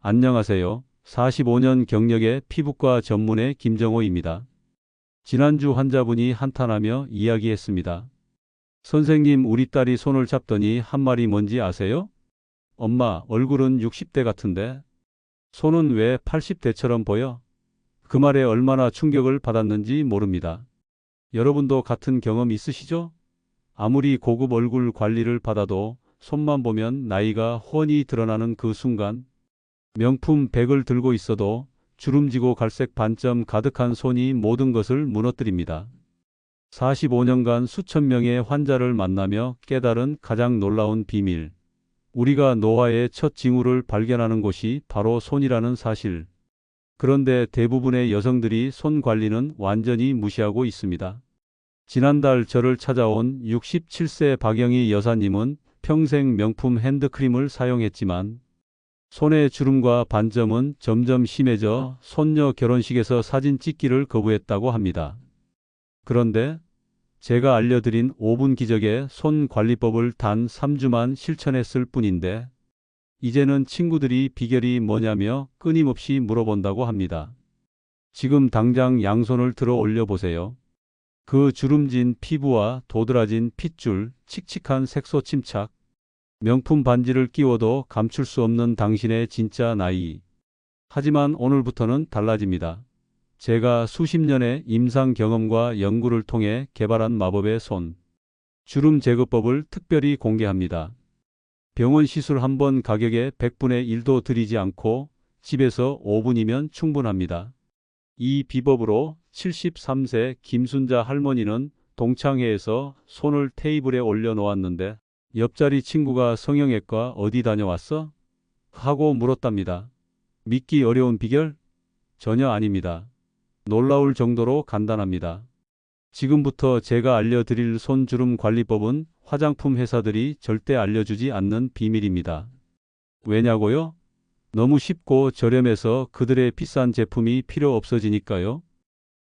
안녕하세요. 45년 경력의 피부과 전문의 김정호입니다. 지난주 환자분이 한탄하며 이야기했습니다. 선생님, 우리 딸이 손을 잡더니 한 말이 뭔지 아세요? 엄마, 얼굴은 60대 같은데 손은 왜 80대처럼 보여? 그 말에 얼마나 충격을 받았는지 모릅니다. 여러분도 같은 경험 있으시죠? 아무리 고급 얼굴 관리를 받아도 손만 보면 나이가 훤히 드러나는 그 순간, 명품 백을 들고 있어도 주름지고 갈색 반점 가득한 손이 모든 것을 무너뜨립니다. 45년간 수천 명의 환자를 만나며 깨달은 가장 놀라운 비밀. 우리가 노화의 첫 징후를 발견하는 곳이 바로 손이라는 사실. 그런데 대부분의 여성들이 손 관리는 완전히 무시하고 있습니다. 지난달 저를 찾아온 67세 박영희 여사님은 평생 명품 핸드크림을 사용했지만 손의 주름과 반점은 점점 심해져 손녀 결혼식에서 사진 찍기를 거부했다고 합니다. 그런데 제가 알려드린 5분 기적의 손 관리법을 단 3주만 실천했을 뿐인데 이제는 친구들이 비결이 뭐냐며 끊임없이 물어본다고 합니다. 지금 당장 양손을 들어 올려 보세요. 그 주름진 피부와 도드라진 핏줄, 칙칙한 색소 침착, 명품 반지를 끼워도 감출 수 없는 당신의 진짜 나이. 하지만 오늘부터는 달라집니다. 제가 수십 년의 임상 경험과 연구를 통해 개발한 마법의 손 주름 제거법을 특별히 공개합니다. 병원 시술 한 번 가격의 100분의 1도 들이지 않고 집에서 5분이면 충분합니다. 이 비법으로 73세 김순자 할머니는 동창회에서 손을 테이블에 올려 놓았는데 옆자리 친구가 성형외과 어디 다녀왔어? 하고 물었답니다. 믿기 어려운 비결? 전혀 아닙니다. 놀라울 정도로 간단합니다. 지금부터 제가 알려드릴 손주름 관리법은 화장품 회사들이 절대 알려주지 않는 비밀입니다. 왜냐고요? 너무 쉽고 저렴해서 그들의 비싼 제품이 필요 없어지니까요.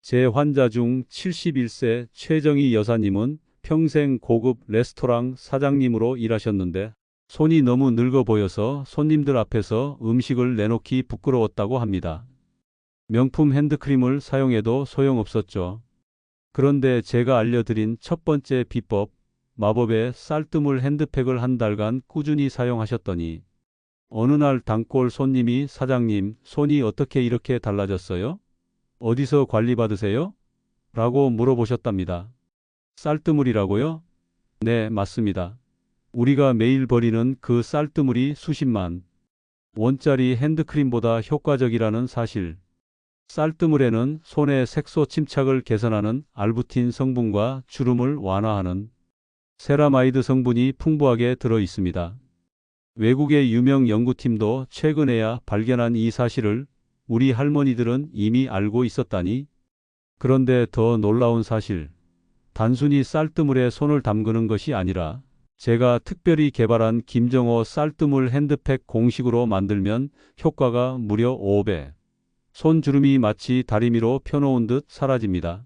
제 환자 중 71세 최정희 여사님은 평생 고급 레스토랑 사장님으로 일하셨는데 손이 너무 늙어 보여서 손님들 앞에서 음식을 내놓기 부끄러웠다고 합니다. 명품 핸드크림을 사용해도 소용없었죠. 그런데 제가 알려드린 첫 번째 비법, 마법의 쌀뜨물 핸드팩을 한 달간 꾸준히 사용하셨더니 어느 날 단골 손님이 사장님, 손이 어떻게 이렇게 달라졌어요? 어디서 관리받으세요? 라고 물어보셨답니다. 쌀뜨물이라고요? 네, 맞습니다. 우리가 매일 버리는 그 쌀뜨물이 수십만 원짜리 핸드크림보다 효과적이라는 사실. 쌀뜨물에는 손의 색소 침착을 개선하는 알부틴 성분과 주름을 완화하는 세라마이드 성분이 풍부하게 들어 있습니다. 외국의 유명 연구팀도 최근에야 발견한 이 사실을 우리 할머니들은 이미 알고 있었다니. 그런데 더 놀라운 사실. 단순히 쌀뜨물에 손을 담그는 것이 아니라 제가 특별히 개발한 김정호 쌀뜨물 핸드팩 공식으로 만들면 효과가 무려 5배. 손주름이 마치 다리미로 펴놓은 듯 사라집니다.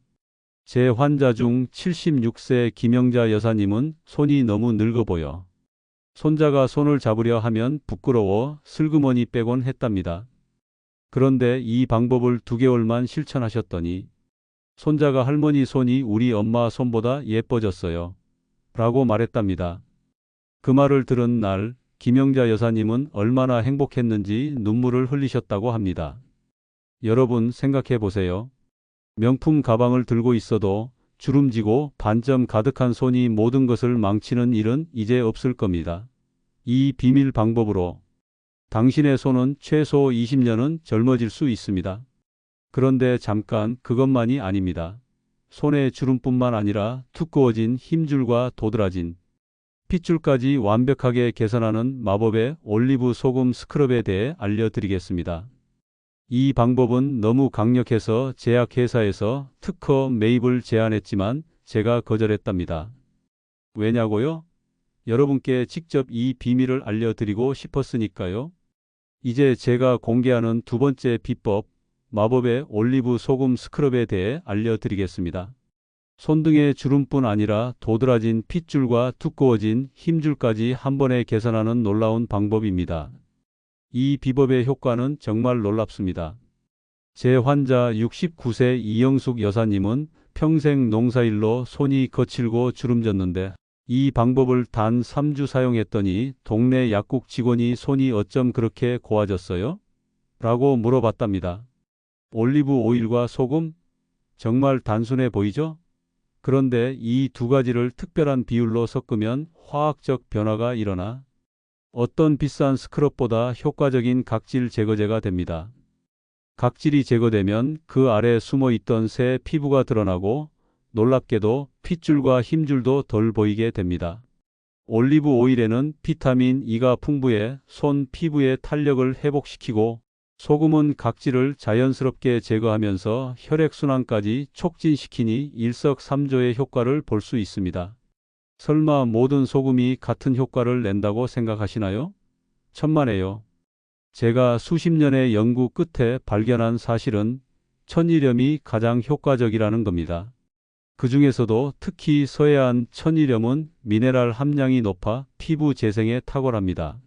제 환자 중 76세 김영자 여사님은 손이 너무 늙어 보여 손자가 손을 잡으려 하면 부끄러워 슬그머니 빼곤 했답니다. 그런데 이 방법을 2개월만 실천하셨더니 손자가 할머니 손이 우리 엄마 손보다 예뻐졌어요. 라고 말했답니다. 그 말을 들은 날 김영자 여사님은 얼마나 행복했는지 눈물을 흘리셨다고 합니다. 여러분 생각해 보세요. 명품 가방을 들고 있어도 주름지고 반점 가득한 손이 모든 것을 망치는 일은 이제 없을 겁니다. 이 비밀 방법으로 당신의 손은 최소 20년은 젊어질 수 있습니다. 그런데 잠깐, 그것만이 아닙니다. 손의 주름뿐만 아니라 두꺼워진 힘줄과 도드라진 핏줄까지 완벽하게 개선하는 마법의 올리브 소금 스크럽에 대해 알려드리겠습니다. 이 방법은 너무 강력해서 제약회사에서 특허 매입을 제안했지만 제가 거절했답니다. 왜냐고요? 여러분께 직접 이 비밀을 알려드리고 싶었으니까요. 이제 제가 공개하는 두 번째 비법, 마법의 올리브 소금 스크럽에 대해 알려드리겠습니다. 손등의 주름뿐 아니라 도드라진 핏줄과 두꺼워진 힘줄까지 한 번에 개선하는 놀라운 방법입니다. 이 비법의 효과는 정말 놀랍습니다. 제 환자 69세 이영숙 여사님은 평생 농사일로 손이 거칠고 주름졌는데 이 방법을 단 3주 사용했더니 동네 약국 직원이 손이 어쩜 그렇게 고와졌어요? 라고 물어봤답니다. 올리브 오일과 소금? 정말 단순해 보이죠? 그런데 이 두 가지를 특별한 비율로 섞으면 화학적 변화가 일어나 어떤 비싼 스크럽보다 효과적인 각질 제거제가 됩니다. 각질이 제거되면 그 아래 숨어 있던 새 피부가 드러나고 놀랍게도 핏줄과 힘줄도 덜 보이게 됩니다. 올리브 오일에는 비타민 E가 풍부해 손 피부의 탄력을 회복시키고 소금은 각질을 자연스럽게 제거하면서 혈액순환까지 촉진시키니 일석삼조의 효과를 볼 수 있습니다. 설마 모든 소금이 같은 효과를 낸다고 생각하시나요? 천만에요. 제가 수십 년의 연구 끝에 발견한 사실은 천일염이 가장 효과적이라는 겁니다. 그 중에서도 특히 서해안 천일염은 미네랄 함량이 높아 피부 재생에 탁월합니다.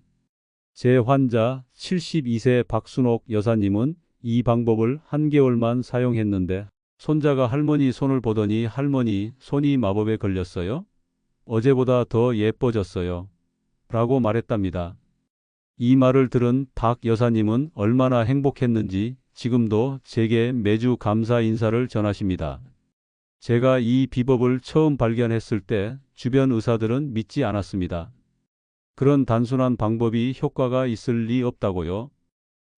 제 환자 72세 박순옥 여사님은 이 방법을 한 개월만 사용했는데 손자가 할머니 손을 보더니 할머니 손이 마법에 걸렸어요? 어제보다 더 예뻐졌어요. 라고 말했답니다. 이 말을 들은 박 여사님은 얼마나 행복했는지 지금도 제게 매주 감사 인사를 전하십니다. 제가 이 비법을 처음 발견했을 때 주변 의사들은 믿지 않았습니다. 그런 단순한 방법이 효과가 있을 리 없다고요.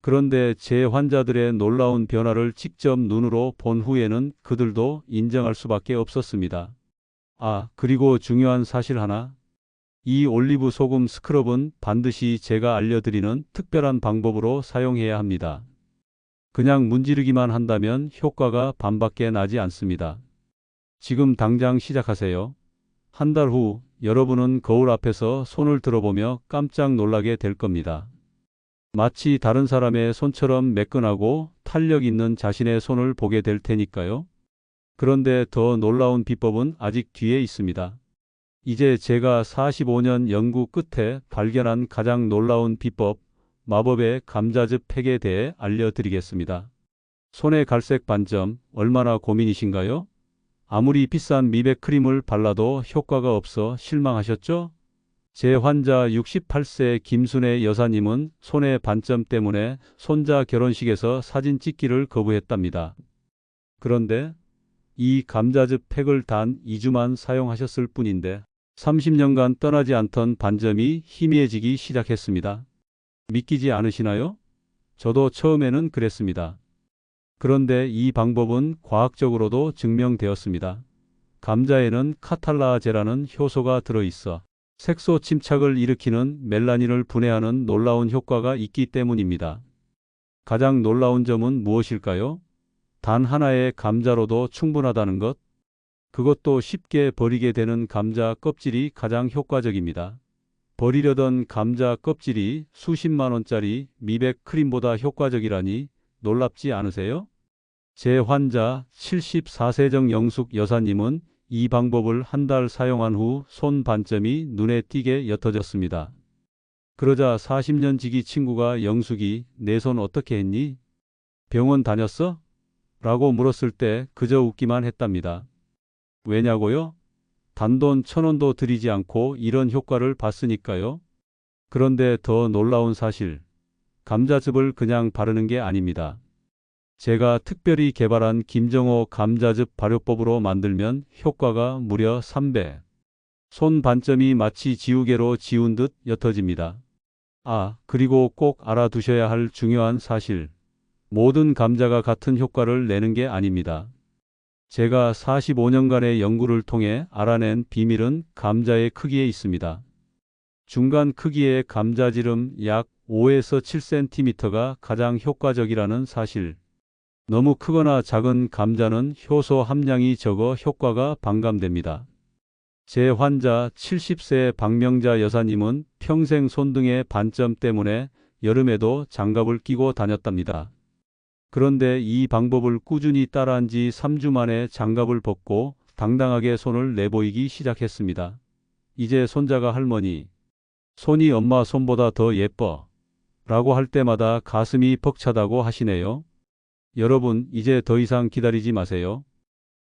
그런데 제 환자들의 놀라운 변화를 직접 눈으로 본 후에는 그들도 인정할 수밖에 없었습니다. 아, 그리고 중요한 사실 하나. 이 올리브 소금 스크럽은 반드시 제가 알려드리는 특별한 방법으로 사용해야 합니다. 그냥 문지르기만 한다면 효과가 반밖에 나지 않습니다. 지금 당장 시작하세요. 한 달 후 여러분은 거울 앞에서 손을 들어보며 깜짝 놀라게 될 겁니다. 마치 다른 사람의 손처럼 매끈하고 탄력 있는 자신의 손을 보게 될 테니까요. 그런데 더 놀라운 비법은 아직 뒤에 있습니다. 이제 제가 45년 연구 끝에 발견한 가장 놀라운 비법, 마법의 감자즙 팩에 대해 알려드리겠습니다. 손의 갈색 반점, 얼마나 고민이신가요? 아무리 비싼 미백 크림을 발라도 효과가 없어 실망하셨죠? 제 환자 68세 김순애 여사님은 손의 반점 때문에 손자 결혼식에서 사진 찍기를 거부했답니다. 그런데 이 감자즙 팩을 단 2주만 사용하셨을 뿐인데 30년간 떠나지 않던 반점이 희미해지기 시작했습니다. 믿기지 않으시나요? 저도 처음에는 그랬습니다. 그런데 이 방법은 과학적으로도 증명되었습니다. 감자에는 카탈라제라는 효소가 들어있어 색소 침착을 일으키는 멜라닌을 분해하는 놀라운 효과가 있기 때문입니다. 가장 놀라운 점은 무엇일까요? 단 하나의 감자로도 충분하다는 것. 그것도 쉽게 버리게 되는 감자 껍질이 가장 효과적입니다. 버리려던 감자 껍질이 수십만 원짜리 미백 크림보다 효과적이라니 놀랍지 않으세요? 제 환자 74세 정영숙 여사님은 이 방법을 한 달 사용한 후 손 반점이 눈에 띄게 옅어졌습니다. 그러자 40년 지기 친구가 영숙이 내 손 어떻게 했니? 병원 다녔어? 라고 물었을 때 그저 웃기만 했답니다. 왜냐고요? 단돈 1,000원도 들이지 않고 이런 효과를 봤으니까요. 그런데 더 놀라운 사실, 감자즙을 그냥 바르는 게 아닙니다. 제가 특별히 개발한 김정호 감자즙 발효법으로 만들면 효과가 무려 3배. 손 반점이 마치 지우개로 지운 듯 옅어집니다. 아, 그리고 꼭 알아두셔야 할 중요한 사실. 모든 감자가 같은 효과를 내는 게 아닙니다. 제가 45년간의 연구를 통해 알아낸 비밀은 감자의 크기에 있습니다. 중간 크기의 감자지름 약 5에서 7cm가 가장 효과적이라는 사실. 너무 크거나 작은 감자는 효소 함량이 적어 효과가 반감됩니다. 제 환자 70세 박명자 여사님은 평생 손등의 반점 때문에 여름에도 장갑을 끼고 다녔답니다. 그런데 이 방법을 꾸준히 따라한 지 3주 만에 장갑을 벗고 당당하게 손을 내보이기 시작했습니다. 이제 손자가 할머니, 손이 엄마 손보다 더 예뻐. 라고 할 때마다 가슴이 벅차다고 하시네요. 여러분, 이제 더 이상 기다리지 마세요.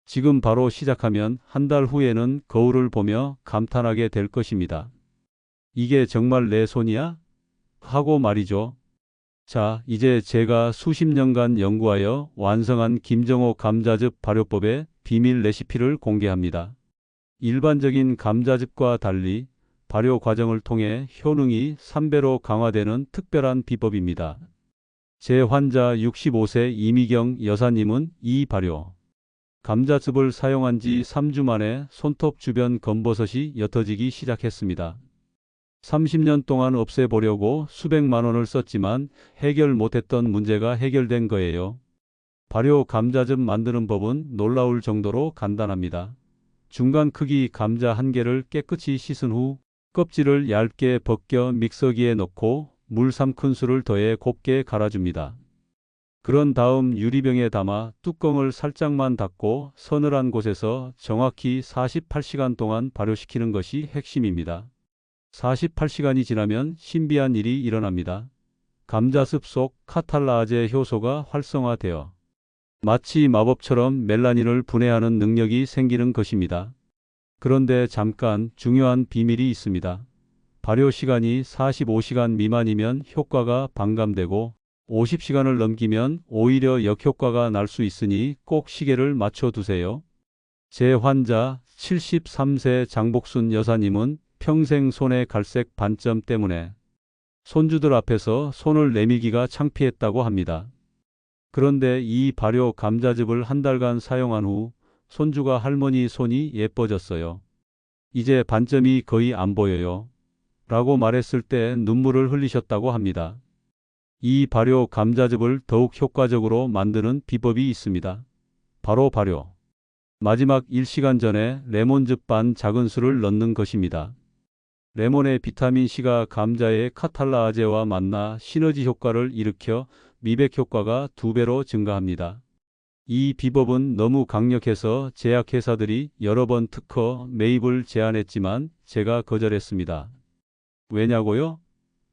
지금 바로 시작하면 한 달 후에는 거울을 보며 감탄하게 될 것입니다. 이게 정말 내 손이야? 하고 말이죠. 자, 이제 제가 수십 년간 연구하여 완성한 김정호 감자즙 발효법의 비밀 레시피를 공개합니다. 일반적인 감자즙과 달리 발효 과정을 통해 효능이 3배로 강화되는 특별한 비법입니다. 제 환자 65세 이미경 여사님은 이 발효 감자즙을 사용한 지 3주 만에 손톱 주변 검버섯이 옅어지기 시작했습니다. 30년 동안 없애보려고 수백만 원을 썼지만 해결 못했던 문제가 해결된 거예요. 발효 감자즙 만드는 법은 놀라울 정도로 간단합니다. 중간 크기 감자 한 개를 깨끗이 씻은 후 껍질을 얇게 벗겨 믹서기에 넣고 물 3큰술을 더해 곱게 갈아줍니다. 그런 다음 유리병에 담아 뚜껑을 살짝만 닫고 서늘한 곳에서 정확히 48시간 동안 발효시키는 것이 핵심입니다. 48시간이 지나면 신비한 일이 일어납니다. 감자즙 속 카탈라아제 효소가 활성화되어 마치 마법처럼 멜라닌을 분해하는 능력이 생기는 것입니다. 그런데 잠깐 중요한 비밀이 있습니다. 발효 시간이 45시간 미만이면 효과가 반감되고 50시간을 넘기면 오히려 역효과가 날 수 있으니 꼭 시계를 맞춰 두세요. 제 환자 73세 장복순 여사님은 평생 손의 갈색 반점 때문에 손주들 앞에서 손을 내밀기가 창피했다고 합니다. 그런데 이 발효 감자즙을 한 달간 사용한 후 손주가 할머니 손이 예뻐졌어요. 이제 반점이 거의 안 보여요. 라고 말했을 때 눈물을 흘리셨다고 합니다. 이 발효 감자즙을 더욱 효과적으로 만드는 비법이 있습니다. 바로 발효. 마지막 1시간 전에 레몬즙 반 작은술을 넣는 것입니다. 레몬의 비타민C가 감자의 카탈라아제와 만나 시너지 효과를 일으켜 미백 효과가 2배로 증가합니다. 이 비법은 너무 강력해서 제약회사들이 여러 번 특허 매입을 제안했지만 제가 거절했습니다. 왜냐고요?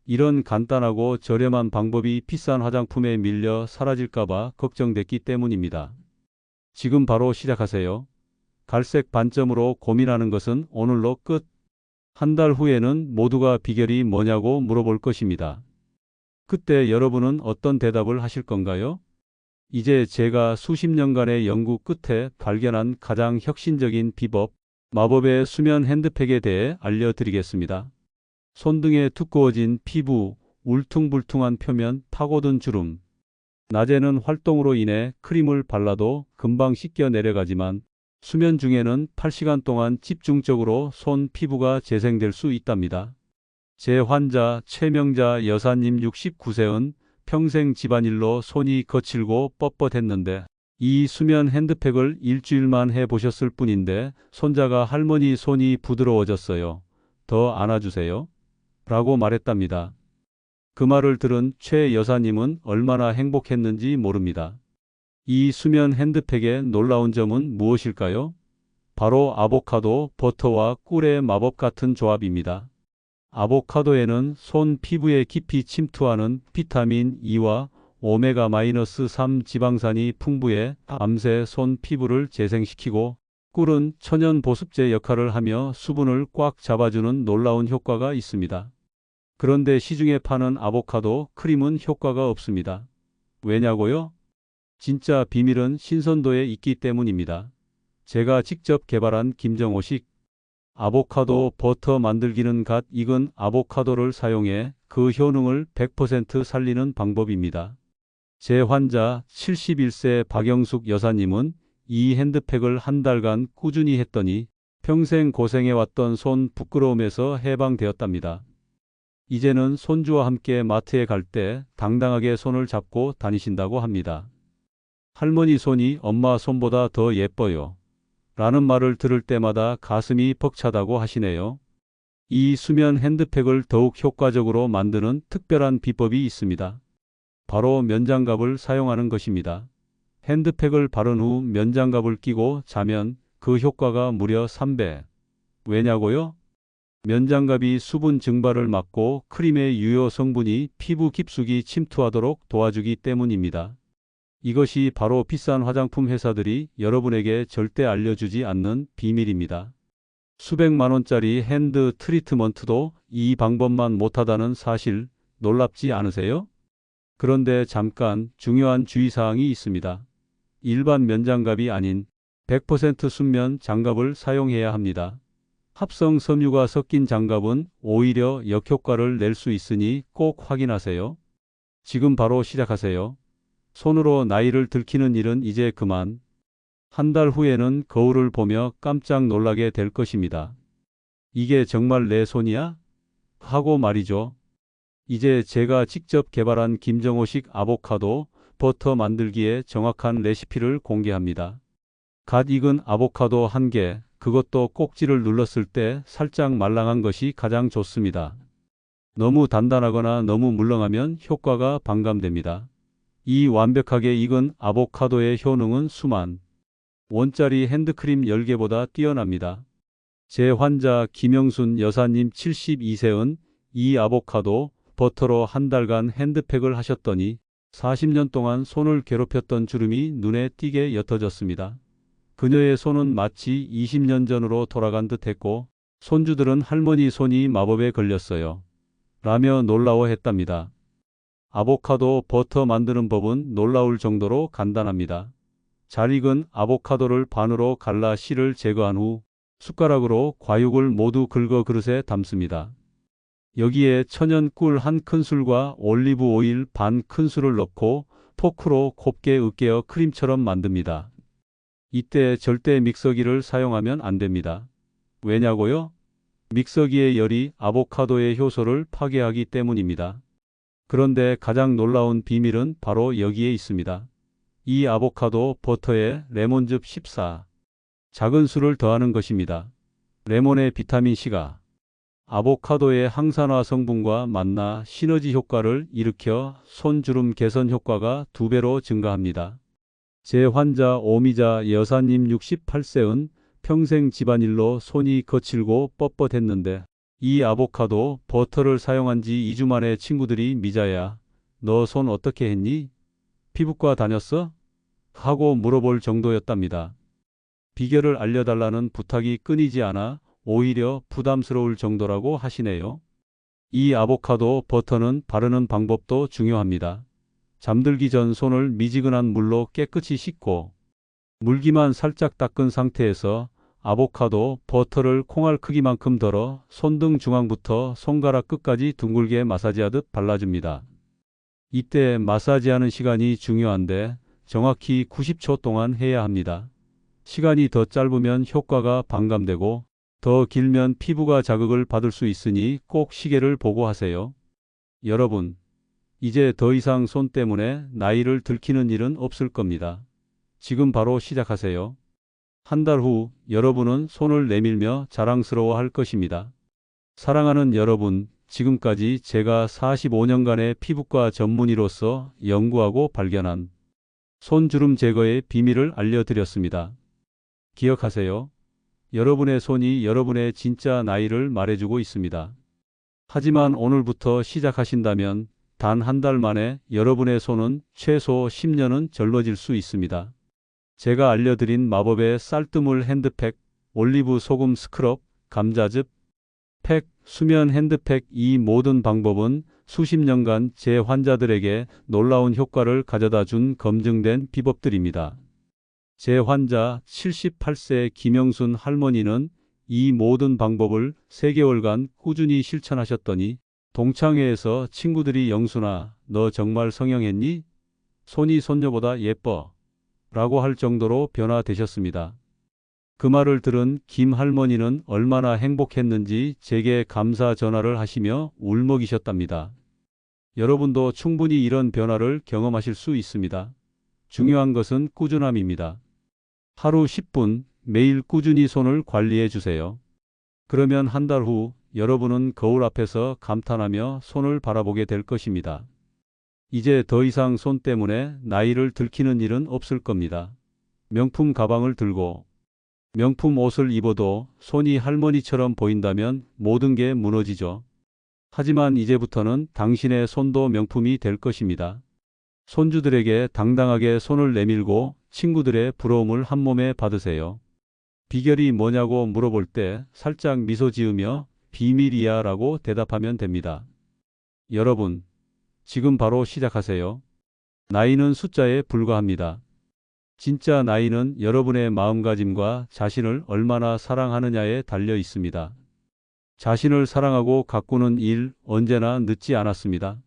이런 간단하고 저렴한 방법이 비싼 화장품에 밀려 사라질까봐 걱정됐기 때문입니다. 지금 바로 시작하세요. 갈색 반점으로 고민하는 것은 오늘로 끝. 한 달 후에는 모두가 비결이 뭐냐고 물어볼 것입니다. 그때 여러분은 어떤 대답을 하실 건가요? 이제 제가 수십 년간의 연구 끝에 발견한 가장 혁신적인 비법, 마법의 수면 핸드팩에 대해 알려드리겠습니다. 손등에 두꺼워진 피부, 울퉁불퉁한 표면, 파고든 주름. 낮에는 활동으로 인해 크림을 발라도 금방 씻겨 내려가지만 수면 중에는 8시간 동안 집중적으로 손 피부가 재생될 수 있답니다. 제 환자 최명자 여사님 69세은 평생 집안일로 손이 거칠고 뻣뻣했는데 이 수면 핸드팩을 일주일만 해보셨을 뿐인데 손자가 할머니 손이 부드러워졌어요. 더 안아주세요. 라고 말했답니다. 그 말을 들은 최 여사님은 얼마나 행복했는지 모릅니다. 이 수면 핸드팩의 놀라운 점은 무엇일까요? 바로 아보카도, 버터와 꿀의 마법 같은 조합입니다. 아보카도에는 손 피부에 깊이 침투하는 비타민 E와 오메가-3 지방산이 풍부해 밤새 손 피부를 재생시키고 꿀은 천연 보습제 역할을 하며 수분을 꽉 잡아주는 놀라운 효과가 있습니다. 그런데 시중에 파는 아보카도 크림은 효과가 없습니다. 왜냐고요? 진짜 비밀은 신선도에 있기 때문입니다. 제가 직접 개발한 김정호식 아보카도 버터 만들기는 갓 익은 아보카도를 사용해 그 효능을 100% 살리는 방법입니다. 제 환자 71세 박영숙 여사님은 이 핸드팩을 한 달간 꾸준히 했더니 평생 고생해왔던 손 부끄러움에서 해방되었답니다. 이제는 손주와 함께 마트에 갈 때 당당하게 손을 잡고 다니신다고 합니다. 할머니 손이 엄마 손보다 더 예뻐요. 라는 말을 들을 때마다 가슴이 벅차다고 하시네요. 이 수면 핸드팩을 더욱 효과적으로 만드는 특별한 비법이 있습니다. 바로 면장갑을 사용하는 것입니다. 핸드팩을 바른 후 면장갑을 끼고 자면 그 효과가 무려 3배. 왜냐고요? 면장갑이 수분 증발을 막고 크림의 유효 성분이 피부 깊숙이 침투하도록 도와주기 때문입니다. 이것이 바로 비싼 화장품 회사들이 여러분에게 절대 알려주지 않는 비밀입니다. 수백만 원짜리 핸드 트리트먼트도 이 방법만 못하다는 사실 놀랍지 않으세요? 그런데 잠깐 중요한 주의사항이 있습니다. 일반 면장갑이 아닌 100% 순면 장갑을 사용해야 합니다. 합성 섬유가 섞인 장갑은 오히려 역효과를 낼 수 있으니 꼭 확인하세요. 지금 바로 시작하세요. 손으로 나이를 들키는 일은 이제 그만. 한 달 후에는 거울을 보며 깜짝 놀라게 될 것입니다. 이게 정말 내 손이야? 하고 말이죠. 이제 제가 직접 개발한 김정호식 아보카도 버터 만들기의 정확한 레시피를 공개합니다. 갓 익은 아보카도 1개, 그것도 꼭지를 눌렀을 때 살짝 말랑한 것이 가장 좋습니다. 너무 단단하거나 너무 물렁하면 효과가 반감됩니다. 이 완벽하게 익은 아보카도의 효능은 수만 원짜리 핸드크림 10개보다 뛰어납니다. 제 환자 김영순 여사님 72세은 이 아보카도 버터로 한 달간 핸드팩을 하셨더니 40년 동안 손을 괴롭혔던 주름이 눈에 띄게 옅어졌습니다. 그녀의 손은 마치 20년 전으로 돌아간 듯 했고 손주들은 할머니 손이 마법에 걸렸어요. 라며 놀라워했답니다. 아보카도 버터 만드는 법은 놀라울 정도로 간단합니다. 잘 익은 아보카도를 반으로 갈라 씨를 제거한 후 숟가락으로 과육을 모두 긁어 그릇에 담습니다. 여기에 천연 꿀 1큰술과 올리브 오일 반 큰술을 넣고 포크로 곱게 으깨어 크림처럼 만듭니다. 이때 절대 믹서기를 사용하면 안 됩니다. 왜냐고요? 믹서기의 열이 아보카도의 효소를 파괴하기 때문입니다. 그런데 가장 놀라운 비밀은 바로 여기에 있습니다. 이 아보카도 버터에 레몬즙 14 작은 수를 더하는 것입니다. 레몬의 비타민C가 아보카도의 항산화 성분과 만나 시너지 효과를 일으켜 손주름 개선 효과가 2배로 증가합니다. 제 환자 오미자 여사님 68세은 평생 집안일로 손이 거칠고 뻣뻣했는데 이 아보카도 버터를 사용한 지 2주 만에 친구들이 미자야, 너 손 어떻게 했니? 피부과 다녔어? 하고 물어볼 정도였답니다. 비결을 알려달라는 부탁이 끊이지 않아 오히려 부담스러울 정도라고 하시네요. 이 아보카도 버터는 바르는 방법도 중요합니다. 잠들기 전 손을 미지근한 물로 깨끗이 씻고 물기만 살짝 닦은 상태에서 아보카도 버터를 콩알 크기만큼 덜어 손등 중앙부터 손가락 끝까지 둥글게 마사지하듯 발라줍니다. 이때 마사지하는 시간이 중요한데 정확히 90초 동안 해야 합니다. 시간이 더 짧으면 효과가 반감되고 더 길면 피부가 자극을 받을 수 있으니 꼭 시계를 보고 하세요. 여러분, 이제 더 이상 손 때문에 나이를 들키는 일은 없을 겁니다. 지금 바로 시작하세요. 한 달 후 여러분은 손을 내밀며 자랑스러워 할 것입니다. 사랑하는 여러분, 지금까지 제가 45년간의 피부과 전문의로서 연구하고 발견한 손주름 제거의 비밀을 알려드렸습니다. 기억하세요. 여러분의 손이 여러분의 진짜 나이를 말해주고 있습니다. 하지만 오늘부터 시작하신다면 단 한 달 만에 여러분의 손은 최소 10년은 젊어질 수 있습니다. 제가 알려드린 마법의 쌀뜨물 핸드팩, 올리브 소금 스크럽, 감자즙, 팩, 수면 핸드팩 이 모든 방법은 수십 년간 제 환자들에게 놀라운 효과를 가져다 준 검증된 비법들입니다. 제 환자 78세 김영순 할머니는 이 모든 방법을 3개월간 꾸준히 실천하셨더니 동창회에서 친구들이 영순아, 너 정말 성형했니? 손이 손녀보다 예뻐. 라고 할 정도로 변화되셨습니다. 그 말을 들은 김 할머니는 얼마나 행복했는지 제게 감사 전화를 하시며 울먹이셨답니다. 여러분도 충분히 이런 변화를 경험하실 수 있습니다. 중요한 것은 꾸준함입니다. 하루 10분 매일 꾸준히 손을 관리해 주세요. 그러면 한 달 후 여러분은 거울 앞에서 감탄하며 손을 바라보게 될 것입니다. 이제 더 이상 손 때문에 나이를 들키는 일은 없을 겁니다. 명품 가방을 들고 명품 옷을 입어도 손이 할머니처럼 보인다면 모든 게 무너지죠. 하지만 이제부터는 당신의 손도 명품이 될 것입니다. 손주들에게 당당하게 손을 내밀고 친구들의 부러움을 한 몸에 받으세요. 비결이 뭐냐고 물어볼 때 살짝 미소 지으며 비밀이야 라고 대답하면 됩니다. 여러분, 지금 바로 시작하세요. 나이는 숫자에 불과합니다. 진짜 나이는 여러분의 마음가짐과 자신을 얼마나 사랑하느냐에 달려 있습니다. 자신을 사랑하고 가꾸는 일 언제나 늦지 않았습니다.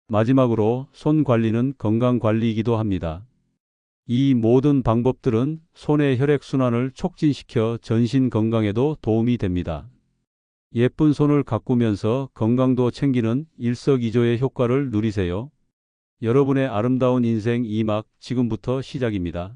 마지막으로 손 관리는 건강 관리이기도 합니다. 이 모든 방법들은 손의 혈액순환을 촉진시켜 전신 건강에도 도움이 됩니다. 예쁜 손을 가꾸면서 건강도 챙기는 일석이조의 효과를 누리세요. 여러분의 아름다운 인생 2막 지금부터 시작입니다.